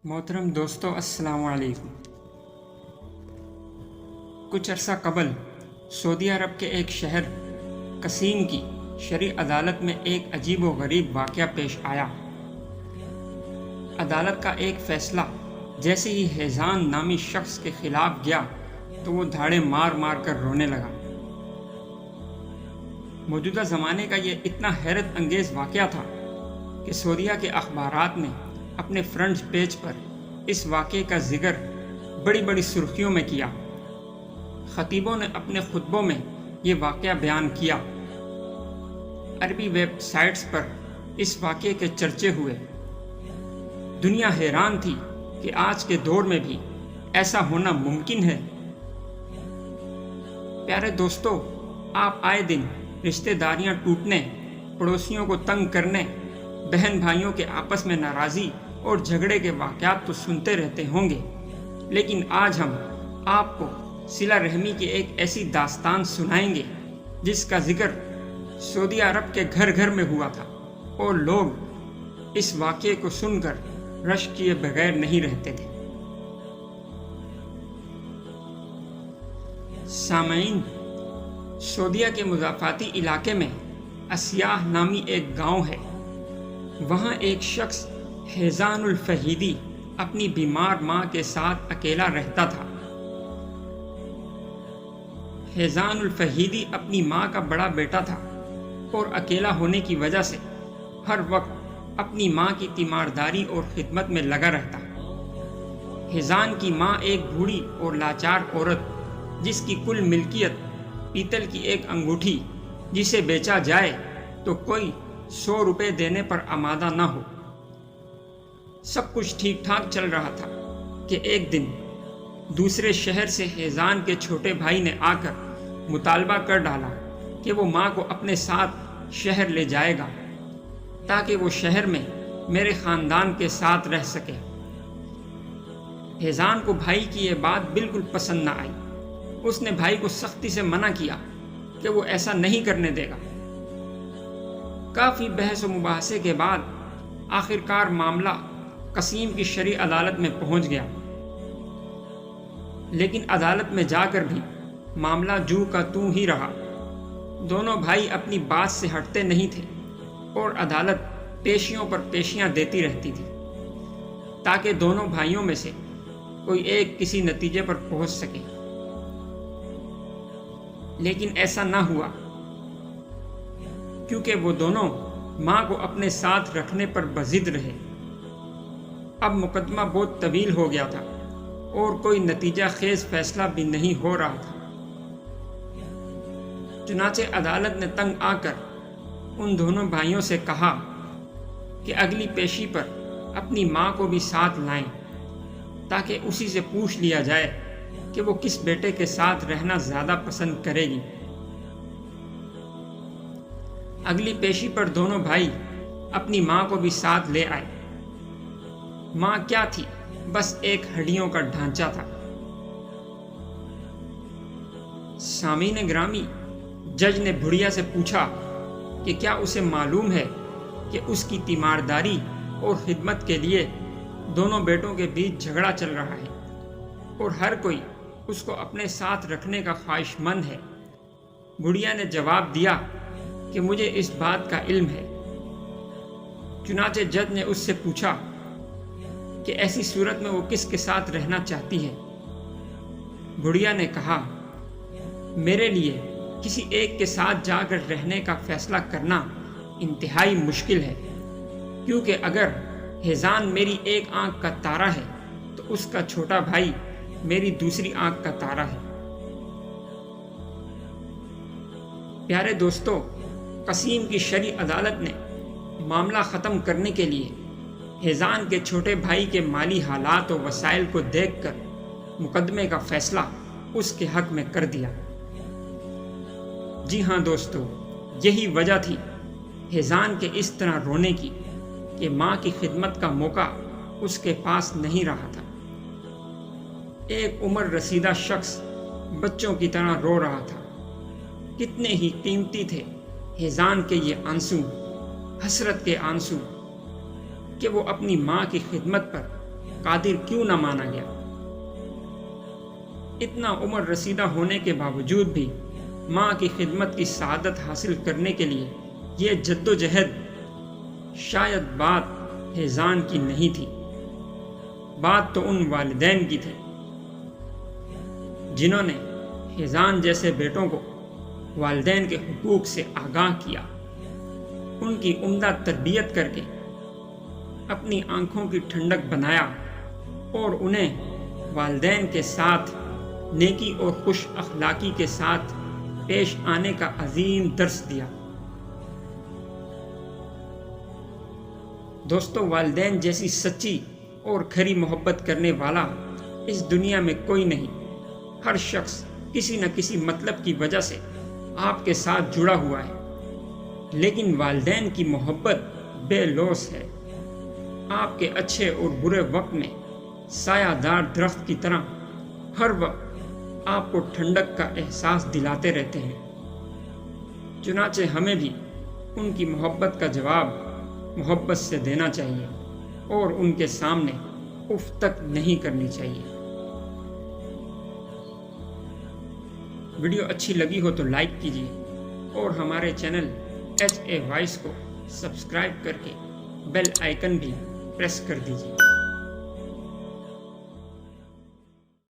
मोहतरम दोस्तों, अस्सलाम वालेकुम। कुछ अरसा कबल सऊदी अरब के एक शहर कसीम की शरई अदालत में एक अजीब व गरीब वाक़या पेश आया। अदालत का एक फ़ैसला जैसे ही हेज़ान नामी शख्स के ख़िलाफ़ गया तो वो धाड़े मार मार कर रोने लगा। मौजूदा ज़माने का ये इतना हैरत अंगेज़ वाक़या था कि सऊदीया के अखबारात ने अपने फ्रंट पेज पर इस वाक़े का ज़िक्र बड़ी बड़ी सुर्खियों में किया। ख़तीबों ने अपने खुतबों में ये वाक़या बयान किया। अरबी वेबसाइट्स पर इस वाक़े के चर्चे हुए। दुनिया हैरान थी कि आज के दौर में भी ऐसा होना मुमकिन है। प्यारे दोस्तों, आप आए दिन रिश्तेदारियां टूटने, पड़ोसियों को तंग करने, बहन भाइयों के आपस में नाराज़ी और झगड़े के वाक़यात तो सुनते रहते होंगे, लेकिन आज हम आपको सिला रहमी की एक ऐसी दास्तान सुनाएंगे जिसका जिक्र सऊदी अरब के घर घर में हुआ था और लोग इस वाक़ये को सुनकर रश्क किए बगैर नहीं रहते थे। सामईन, सऊदीया के मुज़ाफ़ाती इलाके में अस्याह नामी एक गांव है। वहाँ एक शख्स हेज़ानुल फ़हीदी अपनी बीमार माँ के साथ अकेला रहता था। हेज़ानुल फ़हीदी अपनी माँ का बड़ा बेटा था और अकेला होने की वजह से हर वक्त अपनी माँ की तीमारदारी और खिदमत में लगा रहता। हेज़ान की माँ एक बूढ़ी और लाचार औरत, जिसकी कुल मिल्कियत पीतल की एक अंगूठी जिसे बेचा जाए तो कोई 100 रुपये देने पर आमादा न हो। सब कुछ ठीक ठाक चल रहा था कि एक दिन दूसरे शहर से हेज़ान के छोटे भाई ने आकर मुतालबा कर डाला कि वो माँ को अपने साथ शहर ले जाएगा ताकि वो शहर में मेरे ख़ानदान के साथ रह सके। हेज़ान को भाई की ये बात बिल्कुल पसंद न आई। उसने भाई को सख्ती से मना किया कि वो ऐसा नहीं करने देगा। काफ़ी बहस व मुबाहसे के बाद आखिरकार मामला कसीम की शरई अदालत में पहुंच गया, लेकिन अदालत में जाकर भी मामला जू का तू ही रहा। दोनों भाई अपनी बात से हटते नहीं थे और अदालत पेशियों पर पेशियां देती रहती थी ताकि दोनों भाइयों में से कोई एक किसी नतीजे पर पहुंच सके, लेकिन ऐसा ना हुआ क्योंकि वो दोनों माँ को अपने साथ रखने पर बज़िद रहे। अब मुकदमा बहुत तवील हो गया था और कोई नतीजा खेज फैसला भी नहीं हो रहा था। चुनाचे अदालत ने तंग आकर उन दोनों भाइयों से कहा कि अगली पेशी पर अपनी माँ को भी साथ लाएं ताकि उसी से पूछ लिया जाए कि वो किस बेटे के साथ रहना ज़्यादा पसंद करेगी। अगली पेशी पर दोनों भाई अपनी माँ को भी साथ ले आए। माँ क्या थी, बस एक हड्डियों का ढांचा था। सामीन ग्रामी, जज ने बुढ़िया से पूछा कि क्या उसे मालूम है कि उसकी तीमारदारी और खिदमत के लिए दोनों बेटों के बीच झगड़ा चल रहा है और हर कोई उसको अपने साथ रखने का ख्वाहिशमंद है। बुढ़िया ने जवाब दिया कि मुझे इस बात का इल्म है। चुनाचे जज ने उससे पूछा कि ऐसी सूरत में वो किसके साथ रहना चाहती है। बुढ़िया ने कहा, मेरे लिए किसी एक के साथ जाकर रहने का फैसला करना इंतहाई मुश्किल है, क्योंकि अगर हेज़ान मेरी एक आंख का तारा है तो उसका छोटा भाई मेरी दूसरी आंख का तारा है। प्यारे दोस्तों, कसीम की शरई अदालत ने मामला ख़त्म करने के लिए हेज़ान के छोटे भाई के माली हालात और वसाइल को देखकर मुकदमे का फ़ैसला उसके हक़ में कर दिया। जी हाँ दोस्तों, यही वजह थी हेज़ान के इस तरह रोने की कि माँ की खिदमत का मौका उसके पास नहीं रहा था। एक उम्र रसीदा शख्स बच्चों की तरह रो रहा था। कितने ही कीमती थे हेज़ान के ये आंसू, हसरत के आंसू, कि वो अपनी माँ की खिदमत पर قادر کیوں نہ مانا گیا؟ اتنا عمر رسیدہ ہونے کے باوجود بھی ماں کی خدمت کی سعادت حاصل کرنے کے لیے یہ جدوجہد شاید بات فیضان کی نہیں تھی، بات تو ان والدین کی تھی جنہوں نے فیضان جیسے بیٹوں کو والدین کے حقوق سے آگاہ کیا، ان کی عمدہ تربیت کر کے اپنی آنکھوں کی ٹھنڈک بنایا اور انہیں والدین کے ساتھ نیکی اور خوش اخلاقی کے ساتھ پیش آنے کا عظیم درس دیا۔ دوستو، والدین جیسی سچی اور کھری محبت کرنے والا اس دنیا میں کوئی نہیں۔ ہر شخص کسی نہ کسی مطلب کی وجہ سے آپ کے ساتھ جڑا ہوا ہے، لیکن والدین کی محبت بے لوث ہے۔ آپ کے اچھے اور برے وقت میں سایہ دار درخت کی طرح ہر وقت آپ کو ٹھنڈک کا احساس دلاتے رہتے ہیں۔ چنانچہ ہمیں بھی ان کی محبت کا جواب محبت سے دینا چاہیے اور ان کے سامنے اف تک نہیں کرنی چاہیے۔ ویڈیو اچھی لگی ہو تو لائک کیجیے اور ہمارے چینل HA وائس کو سبسکرائب کر کے بیل آئیکن بھی پریس کر دیجیے۔